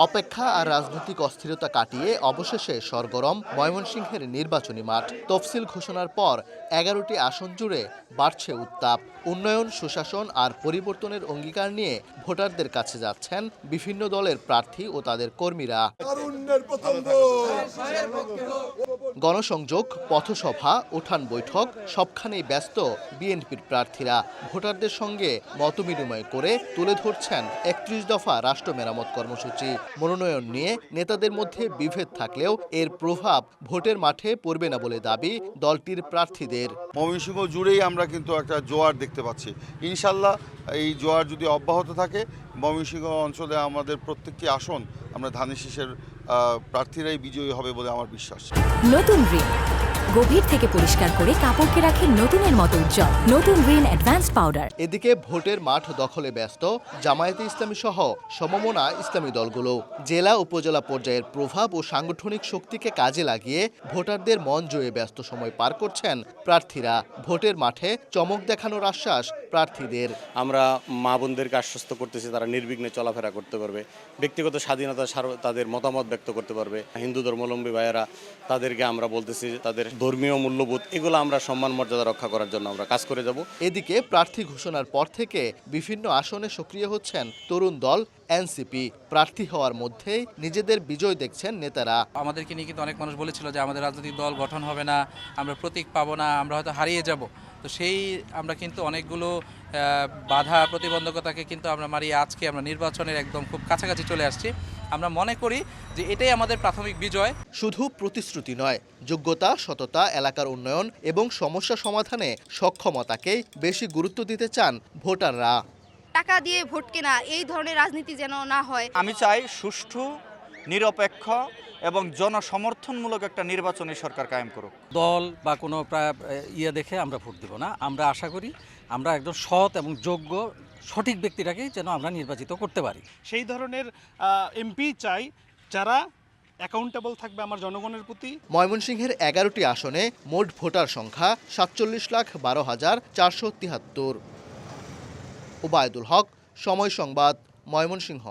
অপেক্ষা আর রাজনৈতিক অস্থিরতা কাটিয়ে অবশেষে সরগরম ময়মনসিংহের নির্বাচনী মাঠ। তফসিল ঘোষণার পর ১১টি আসন জুড়ে বাড়ছে উত্তাপ। উন্নয়ন, সুশাসন আর পরিবর্তনের অঙ্গীকার নিয়ে ভোটারদের কাছে যাচ্ছেন বিভিন্ন দলের প্রার্থী ও তাদের কর্মীরা। গণসংযোগ, পথসভা, উঠান বৈঠক সবখানেই ব্যস্ত বিএনপির প্রার্থীরা। ভোটারদের সঙ্গে মতবিনিময় করে তুলে ধরছেন ৩১ দফা রাষ্ট্র মেরামত কর্মসূচি। মনোনয়ন নিয়ে নেতাদের মধ্যে বিভেদ থাকলেও এর প্রভাব ভোটের মাঠে পড়বে না বলে দাবি দলটির প্রার্থীদের। ময়মনসিংহ জুড়েই আমরা কিন্তু একটা জোয়ার দেখতে পাচ্ছি। ইনশাল্লাহ এই জোয়ার যদি অব্যাহত থাকে, ময়মনসিংহ অঞ্চলে আমাদের প্রত্যেকটি আসন আমরা ধানের শীষের প্রার্থীরাই বিজয়ী হবে বলে আমার বিশ্বাস। নতুন রিন গভীর থেকে পরিষ্কার করে কাপড়কে রাখে নতুনের মতো উজ্জ্বল। নতুন রিন অ্যাডভান্সড পাউডার। এদিকে ভোটের মাঠ দখলে ব্যস্ত জামায়াতে ইসলামী সহ সমমনা ইসলামী দলগুলো। জেলা উপজেলা পর্যায়ের প্রভাব ও সাংগঠনিক শক্তিকে কাজে লাগিয়ে ভোটারদের মন জয়ে ব্যস্ত সময় পার করছেন প্রার্থীরা। ভোটের মাঠে চমক দেখানোর আশ্বাস প্রার্থীদের। আমরা মা বোনদেরকে আশ্বস্ত করতেছি তারা নির্বিঘ্নে চলাফেরা করতে পারবে, ব্যক্তিগত স্বাধীনতা তাদের মতামত ব্যক্ত করতে পারবে। হিন্দু ধর্মাবলম্বী ভাইয়েরা তাদেরকে আমরা বলতেছি তাদের ধর্মীয় মূল্যবোধ এগুলো আমরা সম্মান মর্যাদা রক্ষা করার জন্য আমরা কাজ করে যাব। এদিকে প্রার্থী ঘোষণার পর থেকে বিভিন্ন আসনে সক্রিয় হচ্ছেন তরুণ দল এনসিপি। প্রার্থী হওয়ার মধ্যেই নিজেদের বিজয় দেখছেন নেতারা। আমাদেরকে নিয়ে কিন্তু অনেক মানুষ বলেছিল যে আমাদের রাজনৈতিক দল গঠন হবে না, আমরা প্রতীক পাবো না, আমরা হয়তো হারিয়ে যাব। তো সেই আমরা কিন্তু অনেকগুলো বাধা প্রতিবন্ধকতাকে কিন্তু আমরা মারিয়ে আজকে আমরা নির্বাচনের একদম খুব কাছাকাছি চলে আসছি। আমরা মনে করি যে এটাই আমাদের প্রাথমিক বিজয়। শুধু প্রতিশ্রুতি নয়, যোগ্যতা, সততা, এলাকার উন্নয়ন এবং সমস্যা সমাধানে সক্ষমতাকেই বেশি গুরুত্ব দিতে চান ভোটাররা। টাকা দিয়ে ভোট কেনা এই ধরনের রাজনীতি যেন না হয়। আমি চাই সুষ্ঠু, নিরপেক্ষ এবং জনসমর্থনমূলক একটা নির্বাচনী সরকার কায়েম করুক। দল বা কোনো দেখে আমরা ভোট দেব না। আমরা আশা করি আমরা একদম সৎ এবং যোগ্য সঠিক ব্যক্তিটাকেই যেন আমরা নির্বাচিত করতে পারি। সেই ধরনের এমপি চাই যারা অ্যাকাউন্টেবল থাকবে আমার জনগণের প্রতি। ময়মনসিংহের ১১টি আসনে মোট ভোটার সংখ্যা ৪৭,১২,৪৭৩। ওবায়দুল হক, সময় সংবাদ, ময়মনসিংহ।